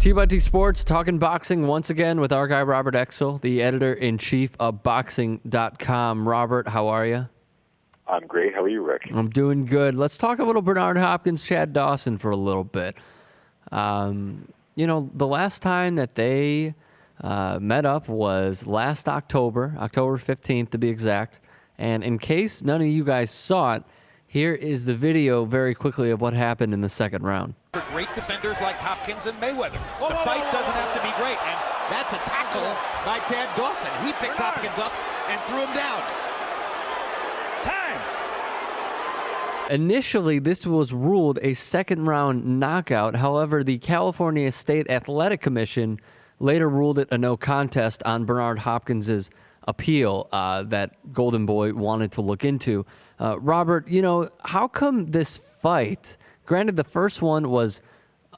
T Sports, talking boxing once again with our guy Robert Exel, the editor-in-chief of boxing.com. Robert, how are you? I'm great. How are you, Rick? I'm doing good. Let's talk a little Bernard Hopkins, Chad Dawson for a little bit. The last time that they met up was last October 15th to be exact. And in case none of you guys saw it, here is the video very quickly of what happened in the second round. For great defenders like Hopkins and Mayweather. The fight doesn't have to be great, and that's a tackle by Chad Dawson. He picked Hopkins up and threw him down. Time! Initially, this was ruled a second-round knockout. However, the California State Athletic Commission later ruled it a no contest on Bernard Hopkins' appeal that Golden Boy wanted to look into. Robert, how come this fight, granted the first one was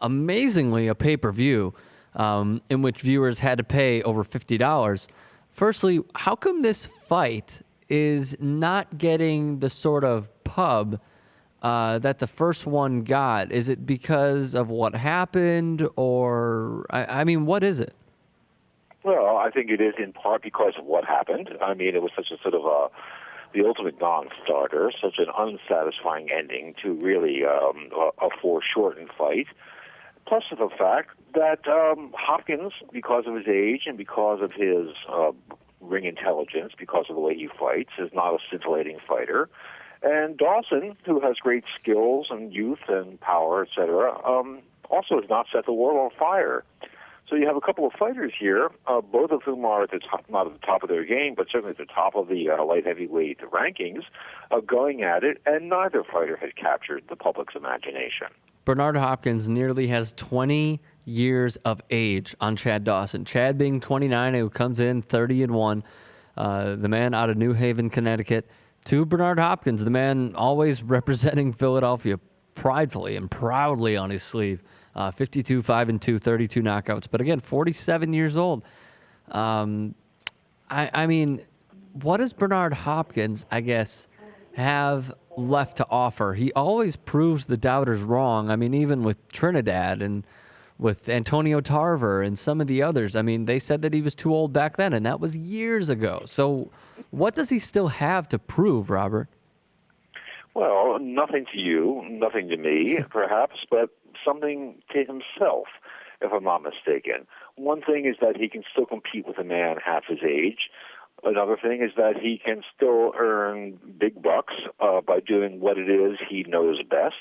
amazingly a pay-per-view in which viewers had to pay over $50. Firstly, how come this fight is not getting the sort of pub that the first one got? Is it because of what happened, or, I mean, what is it? Well, I think it is in part because of what happened. I mean, it was such a sort of the ultimate non-starter, such an unsatisfying ending to really a foreshortened fight. Plus the fact that Hopkins, because of his age and because of his ring intelligence, because of the way he fights, is not a scintillating fighter. And Dawson, who has great skills and youth and power, etc., also has not set the world on fire. So you have a couple of fighters here, both of whom are at the top, not at the top of their game, but certainly at the top of the light heavyweight rankings, going at it, and neither fighter has captured the public's imagination. Bernard Hopkins nearly has 20 years of age on Chad Dawson. Chad being 29, who comes in 30-1, the man out of New Haven, Connecticut, to Bernard Hopkins, the man always representing Philadelphia pridefully and proudly on his sleeve. 52, 5-2, 32 knockouts. But again, 47 years old. I mean, what does Bernard Hopkins, I guess, have left to offer? He always proves the doubters wrong. I mean, even with Trinidad and with Antonio Tarver and some of the others. I mean, they said that he was too old back then, and that was years ago. So what does he still have to prove, Robert? Well, nothing to you, nothing to me, perhaps, but something to himself, if I'm not mistaken. One thing is that he can still compete with a man half his age. Another thing is that he can still earn big bucks by doing what it is he knows best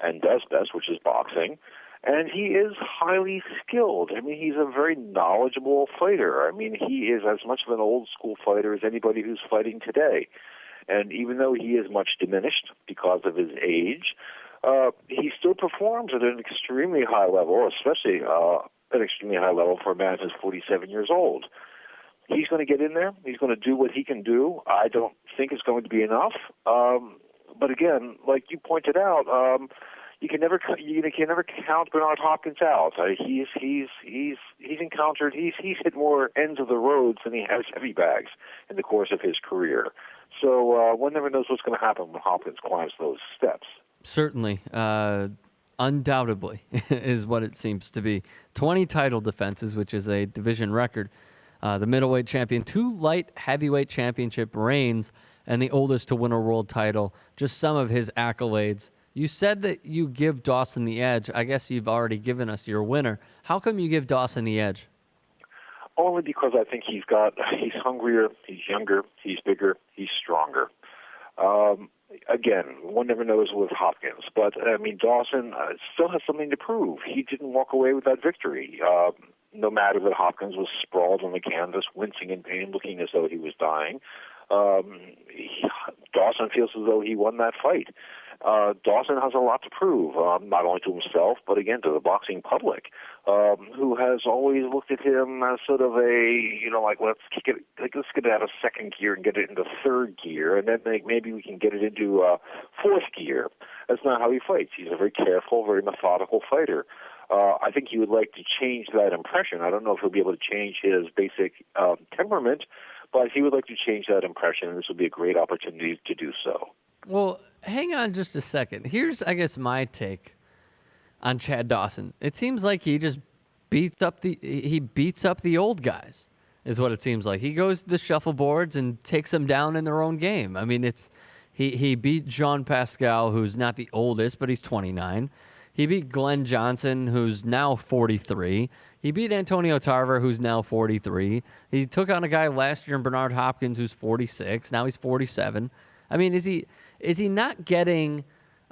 and does best, which is boxing. And he is highly skilled. I mean, he's a very knowledgeable fighter. I mean, he is as much of an old-school fighter as anybody who's fighting today. And even though he is much diminished because of his age, he still performs at an extremely high level, especially an extremely high level for a man who's 47 years old. He's going to get in there. He's going to do what he can do. I don't think it's going to be enough. But again, like you pointed out, you can never count Bernard Hopkins out. He's hit more ends of the roads than he has heavy bags in the course of his career. So one never knows what's going to happen when Hopkins climbs those steps. Certainly. Undoubtedly is what it seems to be. 20 title defenses, which is a division record. The middleweight champion, 2 light heavyweight championship reigns, and the oldest to win a world title. Just some of his accolades. You said that you give Dawson the edge. I guess you've already given us your winner. How come you give Dawson the edge? Only because I think he's hungrier, he's younger, he's bigger, he's stronger. Again, one never knows with Hopkins, but I mean, Dawson still has something to prove. He didn't walk away with that victory. No matter that Hopkins was sprawled on the canvas, wincing in pain, looking as though he was dying, Dawson feels as though he won that fight. Dawson has a lot to prove, not only to himself, but again to the boxing public, who has always looked at him as sort of let's get it out of second gear and get it into third gear, and then maybe we can get it into fourth gear. That's not how he fights. He's a very careful, very methodical fighter. I think he would like to change that impression. I don't know if he'll be able to change his basic temperament, but he would like to change that impression, and this would be a great opportunity to do so. Well, hang on just a second. Here's, I guess, my take on Chad Dawson. It seems like he just beats up the old guys, is what it seems like. He goes to the shuffleboards and takes them down in their own game. I mean, he beat Jean Pascal, who's not the oldest, but he's 29. He beat Glenn Johnson, who's now 43. He beat Antonio Tarver, who's now 43. He took on a guy last year, Bernard Hopkins, who's 46. Now he's 47. I mean, is he not getting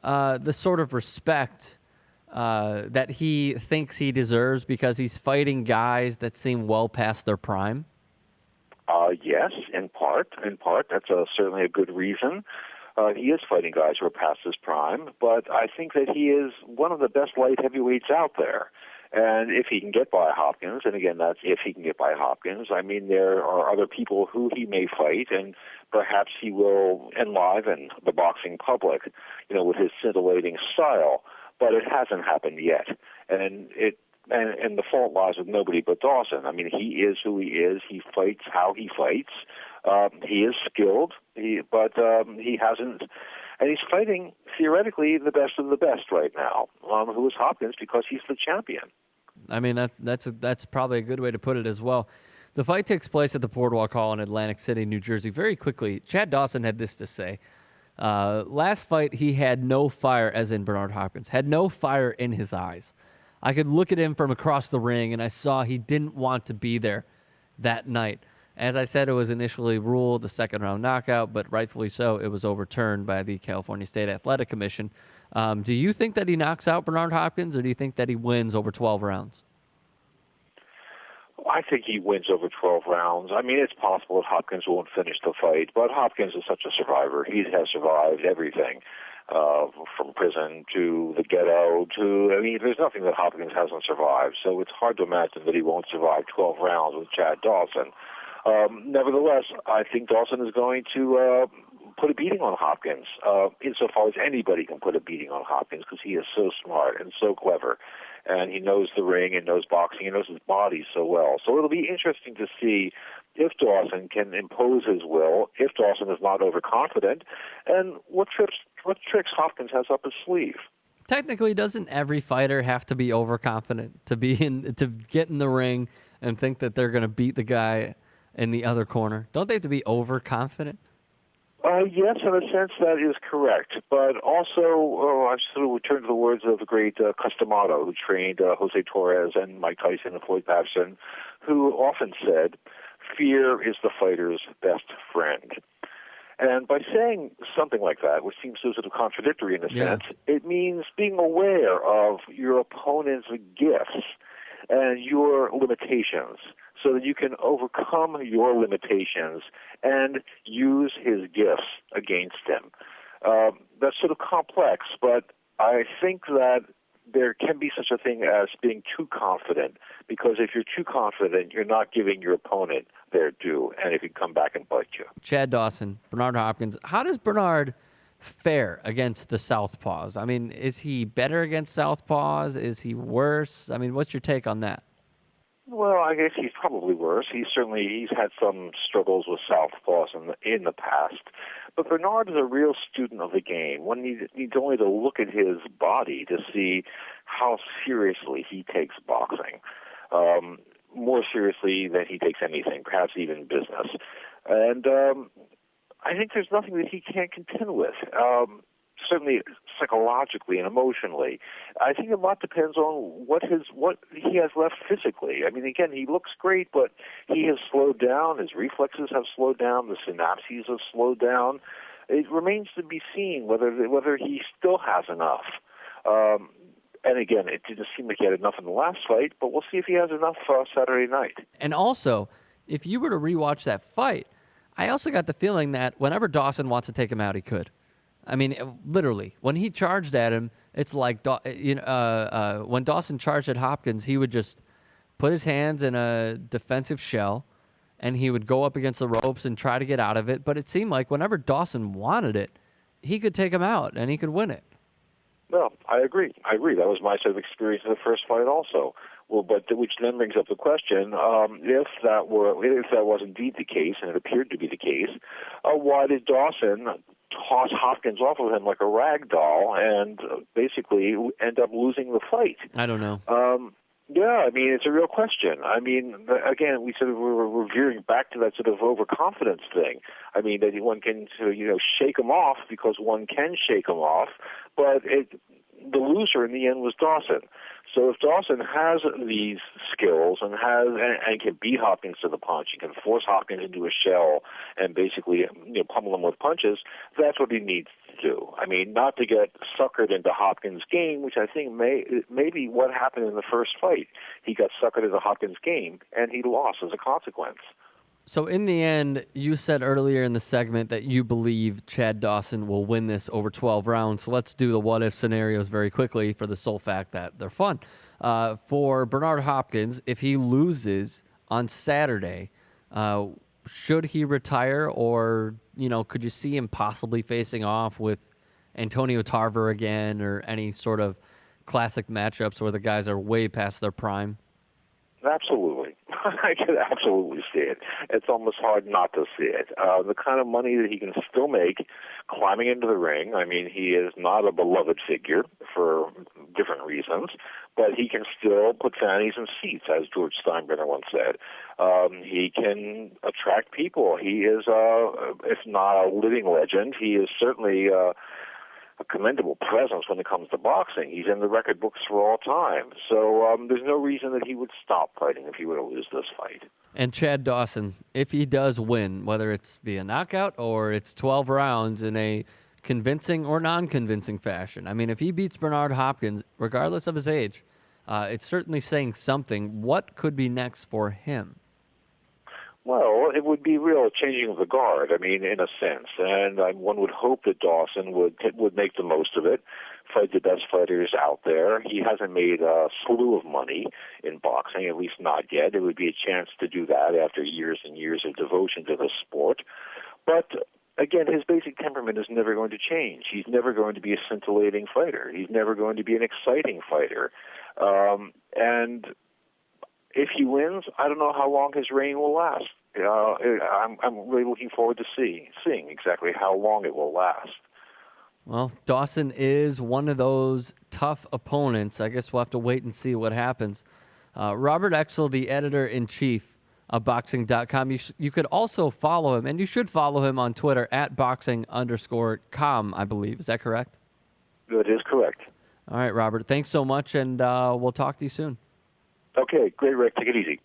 the sort of respect that he thinks he deserves because he's fighting guys that seem well past their prime? Yes, in part. That's certainly a good reason. He is fighting guys who are past his prime, but I think that he is one of the best light heavyweights out there. And if he can get by Hopkins, and again, that's if he can get by Hopkins, I mean, there are other people who he may fight, and perhaps he will enliven the boxing public, with his scintillating style. But it hasn't happened yet. And the fault lies with nobody but Dawson. I mean, he is who he is. He fights how he fights. He is skilled, but he hasn't, and he's fighting theoretically the best of the best right now. Who is Hopkins because he's the champion. I mean, that's probably a good way to put it as well. The fight takes place at the Boardwalk Hall in Atlantic City, New Jersey. Very quickly, Chad Dawson had this to say. Last fight, he had no fire, as in Bernard Hopkins, had no fire in his eyes. I could look at him from across the ring, and I saw he didn't want to be there that night. As I said, it was initially ruled a second-round knockout, but rightfully so, it was overturned by the California State Athletic Commission. Do you think that he knocks out Bernard Hopkins, or do you think that he wins over 12 rounds? I think he wins over 12 rounds. I mean, it's possible that Hopkins won't finish the fight, but Hopkins is such a survivor. He has survived everything, from prison to the ghetto to, I mean, there's nothing that Hopkins hasn't survived, so it's hard to imagine that he won't survive 12 rounds with Chad Dawson. Nevertheless, I think Dawson is going to put a beating on Hopkins, insofar as anybody can put a beating on Hopkins, because he is so smart and so clever, and he knows the ring and knows boxing, he knows his body so well. So it'll be interesting to see if Dawson can impose his will, if Dawson is not overconfident, and what tricks Hopkins has up his sleeve. Technically, doesn't every fighter have to be overconfident to get in the ring and think that they're going to beat the guy in the other corner? Don't they have to be overconfident? Yes, in a sense that is correct. But also, I sort of return to the words of the great Customato, who trained Jose Torres and Mike Tyson and Floyd Patterson, who often said, fear is the fighter's best friend. And by saying something like that, which seems sort of contradictory in a sense, it means being aware of your opponent's gifts and your limitations, so that you can overcome your limitations and use his gifts against him. That's sort of complex, but I think that there can be such a thing as being too confident, because if you're too confident, you're not giving your opponent their due, and it can come back and bite you. Chad Dawson, Bernard Hopkins. How does Bernard fare against the Southpaws? I mean, is he better against Southpaws? Is he worse? I mean, what's your take on that? Well, I guess he's probably worse. He's had some struggles with Southpaws in the past. But Bernard is a real student of the game. One needs only to look at his body to see how seriously he takes boxing, more seriously than he takes anything, perhaps even business. And I think there's nothing that he can't contend with. Certainly psychologically and emotionally. I think a lot depends on what he has left physically. I mean, again, he looks great, but he has slowed down. His reflexes have slowed down. The synapses have slowed down. It remains to be seen whether he still has enough. And again, it didn't seem like he had enough in the last fight, but we'll see if he has enough Saturday night. And also, if you were to rewatch that fight, I also got the feeling that whenever Dawson wants to take him out, he could. I mean, literally, when he charged at him, it's like when Dawson charged at Hopkins, he would just put his hands in a defensive shell, and he would go up against the ropes and try to get out of it. But it seemed like whenever Dawson wanted it, he could take him out, and he could win it. Well, I agree. That was my sort of experience in the first fight also. Well, but which then brings up the question: if that was indeed the case, and it appeared to be the case, why did Dawson toss Hopkins off of him like a rag doll and basically end up losing the fight? I don't know. Yeah, I mean, it's a real question. I mean, again, we're veering back to that sort of overconfidence thing. I mean, that one can shake him off because one can shake him off, but the loser in the end was Dawson. So if Dawson has these skills and can beat Hopkins to the punch, he can force Hopkins into a shell and basically pummel him with punches, that's what he needs to do. I mean, not to get suckered into Hopkins' game, which I think may be what happened in the first fight. He got suckered into Hopkins' game, and he lost as a consequence. So in the end, you said earlier in the segment that you believe Chad Dawson will win this over 12 rounds. So let's do the what-if scenarios very quickly for the sole fact that they're fun. For Bernard Hopkins, if he loses on Saturday, should he retire, or could you see him possibly facing off with Antonio Tarver again, or any sort of classic matchups where the guys are way past their prime? Absolutely. I can absolutely see it. It's almost hard not to see it. The kind of money that he can still make climbing into the ring. I mean, he is not a beloved figure for different reasons, but he can still put fannies in seats, as George Steinbrenner once said. He can attract people. He is, if not a living legend, he is certainly a commendable presence when it comes to boxing. He's in the record books for all time. So there's no reason that he would stop fighting if he were to lose this fight. And Chad Dawson, if he does win, whether it's via knockout or it's 12 rounds in a convincing or non-convincing fashion, I mean, if he beats Bernard Hopkins, regardless of his age, it's certainly saying something. What could be next for him? Well, it would be real changing of the guard, I mean, in a sense. And one would hope that Dawson would make the most of it, fight the best fighters out there. He hasn't made a slew of money in boxing, at least not yet. It would be a chance to do that after years and years of devotion to the sport. But again, his basic temperament is never going to change. He's never going to be a scintillating fighter. He's never going to be an exciting fighter. And if he wins, I don't know how long his reign will last. I'm really looking forward to seeing exactly how long it will last. Well, Dawson is one of those tough opponents. I guess we'll have to wait and see what happens. Robert Exel, the editor-in-chief of Boxing.com. You could also follow him, and you should follow him on Twitter at boxing_com, I believe. Is that correct? That is correct. All right, Robert. Thanks so much, and we'll talk to you soon. Okay, great, Rick. Take it easy.